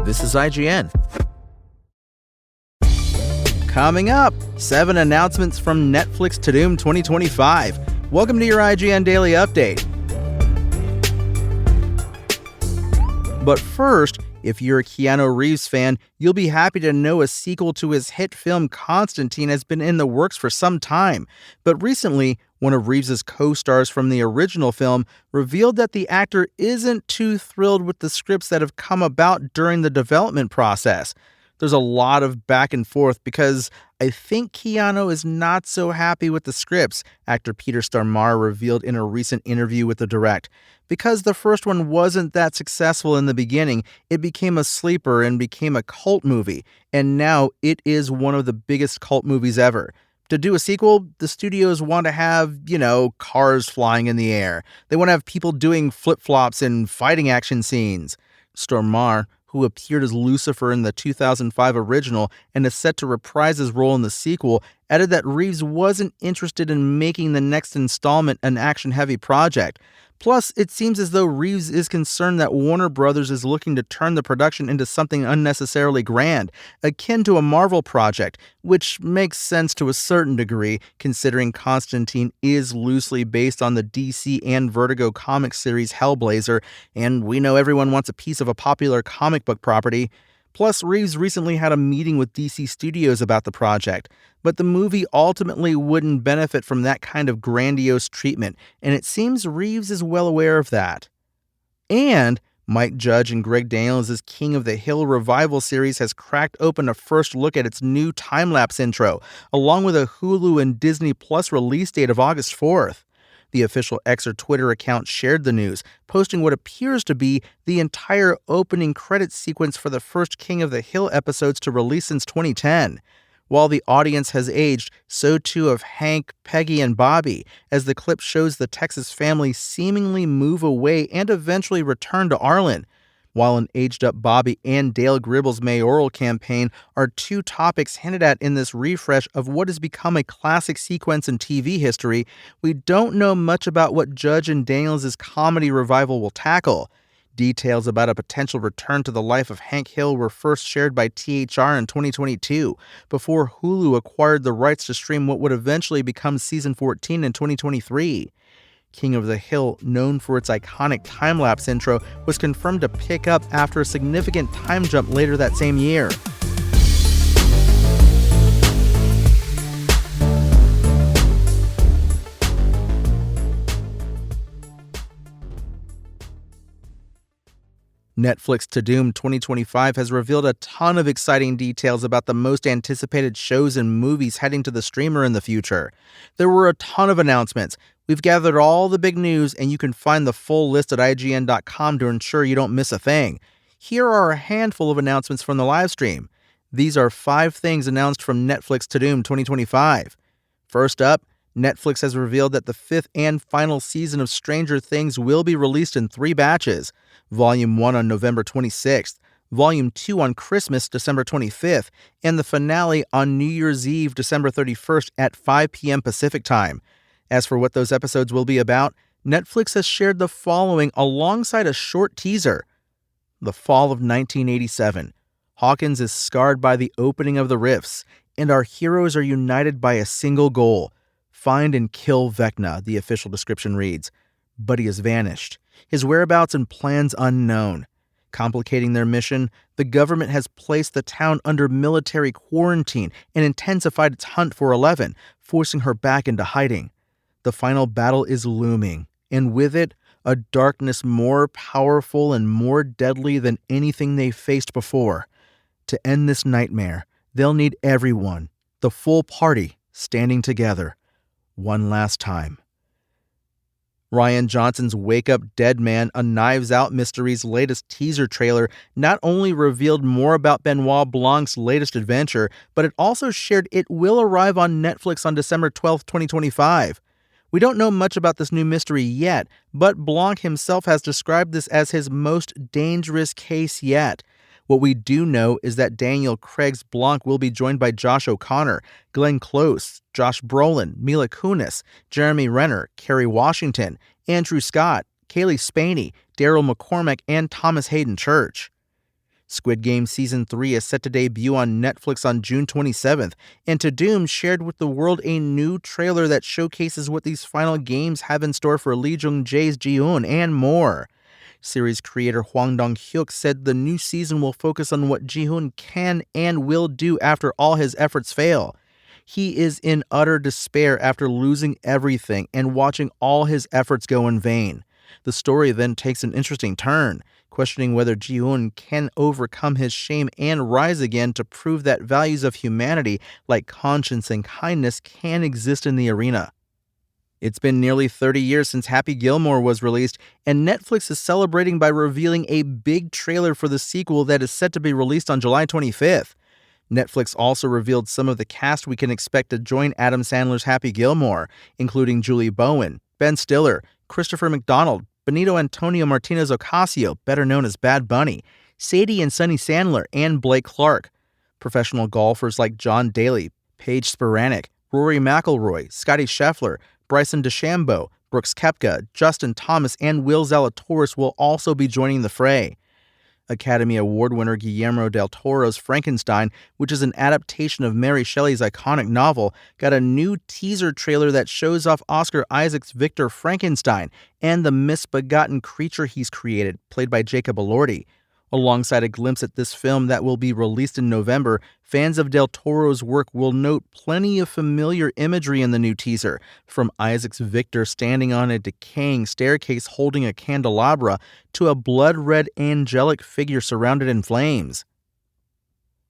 This is IGN. Coming up, 7 announcements from Netflix Tudum 2025. Welcome to your IGN Daily Update. But first, if you're a Keanu Reeves fan, you'll be happy to know a sequel to his hit film Constantine has been in the works for some time. But recently, one of Reeves' co-stars from the original film revealed that the actor isn't too thrilled with the scripts that have come about during the development process. There's a lot of back and forth because I think Keanu is not so happy with the scripts, actor Peter Stormare revealed in a recent interview with The Direct. Because the first one wasn't that successful in the beginning, it became a sleeper and became a cult movie, and now it is one of the biggest cult movies ever. To do a sequel, the studios want to have, cars flying in the air. They want to have people doing flip-flops and fighting action scenes. Stormare, who appeared as Lucifer in the 2005 original and is set to reprise his role in the sequel, added that Reeves wasn't interested in making the next installment an action-heavy project. Plus, it seems as though Reeves is concerned that Warner Brothers is looking to turn the production into something unnecessarily grand, akin to a Marvel project, which makes sense to a certain degree, considering Constantine is loosely based on the DC and Vertigo comic series Hellblazer, and we know everyone wants a piece of a popular comic book property. Plus, Reeves recently had a meeting with DC Studios about the project, but the movie ultimately wouldn't benefit from that kind of grandiose treatment, and it seems Reeves is well aware of that. And Mike Judge and Greg Daniels' King of the Hill revival series has cracked open a first look at its new time-lapse intro, along with a Hulu and Disney Plus release date of August 4th. The official X or Twitter account shared the news, posting what appears to be the entire opening credits sequence for the first King of the Hill episodes to release since 2010. While the audience has aged, so too have Hank, Peggy, and Bobby, as the clip shows the Texas family seemingly move away and eventually return to Arlen. While an aged-up Bobby and Dale Gribble's mayoral campaign are two topics hinted at in this refresh of what has become a classic sequence in TV history, we don't know much about what Judge and Daniels' comedy revival will tackle. Details about a potential return to the life of Hank Hill were first shared by THR in 2022, before Hulu acquired the rights to stream what would eventually become Season 14 in 2023. King of the Hill, known for its iconic time-lapse intro, was confirmed to pick up after a significant time jump later that same year. Netflix Tudum 2025 has revealed a ton of exciting details about the most anticipated shows and movies heading to the streamer in the future. There were a ton of announcements. We've gathered all the big news, and you can find the full list at IGN.com to ensure you don't miss a thing. Here are a handful of announcements from the livestream. These are 5 things announced from Netflix Tudum 2025. First up, Netflix has revealed that the 5th and final season of Stranger Things will be released in 3 batches. Volume 1 on November 26th, Volume 2 on Christmas, December 25th, and the finale on New Year's Eve, December 31st at 5 p.m. Pacific Time. As for what those episodes will be about, Netflix has shared the following alongside a short teaser. The fall of 1987. Hawkins is scarred by the opening of the rifts, and our heroes are united by a single goal: find and kill Vecna, the official description reads. But he has vanished. His whereabouts and plans unknown. Complicating their mission, the government has placed the town under military quarantine and intensified its hunt for Eleven, forcing her back into hiding. The final battle is looming, and with it, a darkness more powerful and more deadly than anything they faced before. To end this nightmare, they'll need everyone, the full party, standing together. One last time. Rian Johnson's Wake Up Dead Man, a Knives Out Mysteries latest teaser trailer not only revealed more about Benoit Blanc's latest adventure, but it also shared it will arrive on Netflix on December 12, 2025. We don't know much about this new mystery yet, but Blanc himself has described this as his most dangerous case yet. What we do know is that Daniel Craig's Blanc will be joined by Josh O'Connor, Glenn Close, Josh Brolin, Mila Kunis, Jeremy Renner, Kerry Washington, Andrew Scott, Kaylee Spaney, Daryl McCormack, and Thomas Hayden Church. Squid Game Season 3 is set to debut on Netflix on June 27th, and Tudum shared with the world a new trailer that showcases what these final games have in store for Lee Jung-jae's Ji-hoon and more. Series creator Hwang Dong-hyuk said the new season will focus on what Ji-hoon can and will do after all his efforts fail. He is in utter despair after losing everything and watching all his efforts go in vain. The story then takes an interesting turn, questioning whether Ji-hoon can overcome his shame and rise again to prove that values of humanity like conscience and kindness can exist in the arena. It's been nearly 30 years since Happy Gilmore was released, and Netflix is celebrating by revealing a big trailer for the sequel that is set to be released on July 25th. Netflix also revealed some of the cast we can expect to join Adam Sandler's Happy Gilmore, including Julie Bowen, Ben Stiller, Christopher McDonald, Benito Antonio Martinez Ocasio, better known as Bad Bunny, Sadie and Sonny Sandler, and Blake Clark. Professional golfers like John Daly, Paige Spiranek, Rory McIlroy, Scotty Scheffler, Bryson DeChambeau, Brooks Koepka, Justin Thomas, and Will Zalatoris will also be joining the fray. Academy Award winner Guillermo del Toro's Frankenstein, which is an adaptation of Mary Shelley's iconic novel, got a new teaser trailer that shows off Oscar Isaac's Victor Frankenstein and the misbegotten creature he's created, played by Jacob Elordi. Alongside a glimpse at this film that will be released in November, fans of Del Toro's work will note plenty of familiar imagery in the new teaser, from Isaac's Victor standing on a decaying staircase holding a candelabra to a blood-red angelic figure surrounded in flames.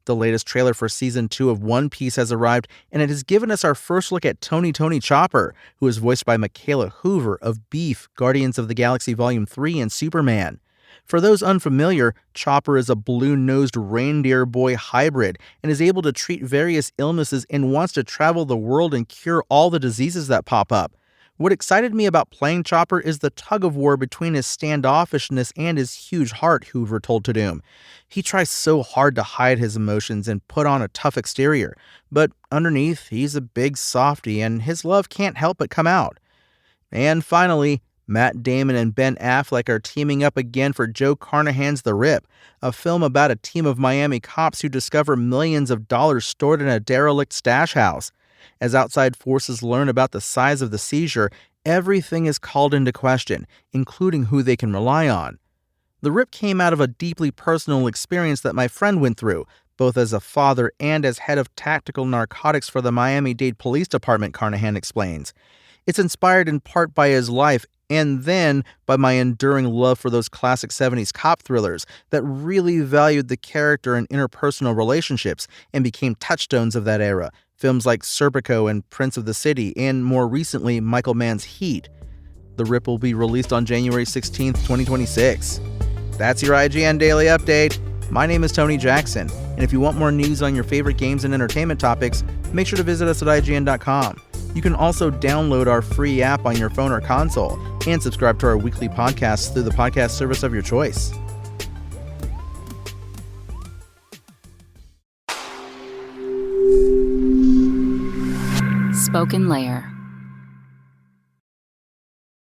The latest trailer for Season 2 of One Piece has arrived, and it has given us our first look at Tony Chopper, who is voiced by Michaela Hoover of Beef, Guardians of the Galaxy Volume 3, and Superman. For those unfamiliar, Chopper is a blue-nosed reindeer boy hybrid and is able to treat various illnesses and wants to travel the world and cure all the diseases that pop up. What excited me about playing Chopper is the tug-of-war between his standoffishness and his huge heart, Hoover told Tudum. He tries so hard to hide his emotions and put on a tough exterior, but underneath, he's a big softy and his love can't help but come out. And finally, Matt Damon and Ben Affleck are teaming up again for Joe Carnahan's The Rip, a film about a team of Miami cops who discover millions of dollars stored in a derelict stash house. As outside forces learn about the size of the seizure, everything is called into question, including who they can rely on. The Rip came out of a deeply personal experience that my friend went through, both as a father and as head of tactical narcotics for the Miami-Dade Police Department, Carnahan explains. It's inspired in part by his life and then by my enduring love for those classic 70s cop thrillers that really valued the character and interpersonal relationships and became touchstones of that era. Films like Serpico and Prince of the City, and more recently, Michael Mann's Heat. The Rip will be released on January 16th, 2026. That's your IGN Daily Update. My name is Tony Jackson, and if you want more news on your favorite games and entertainment topics, make sure to visit us at IGN.com. You can also download our free app on your phone or console and subscribe to our weekly podcasts through the podcast service of your choice. Spoken Layer.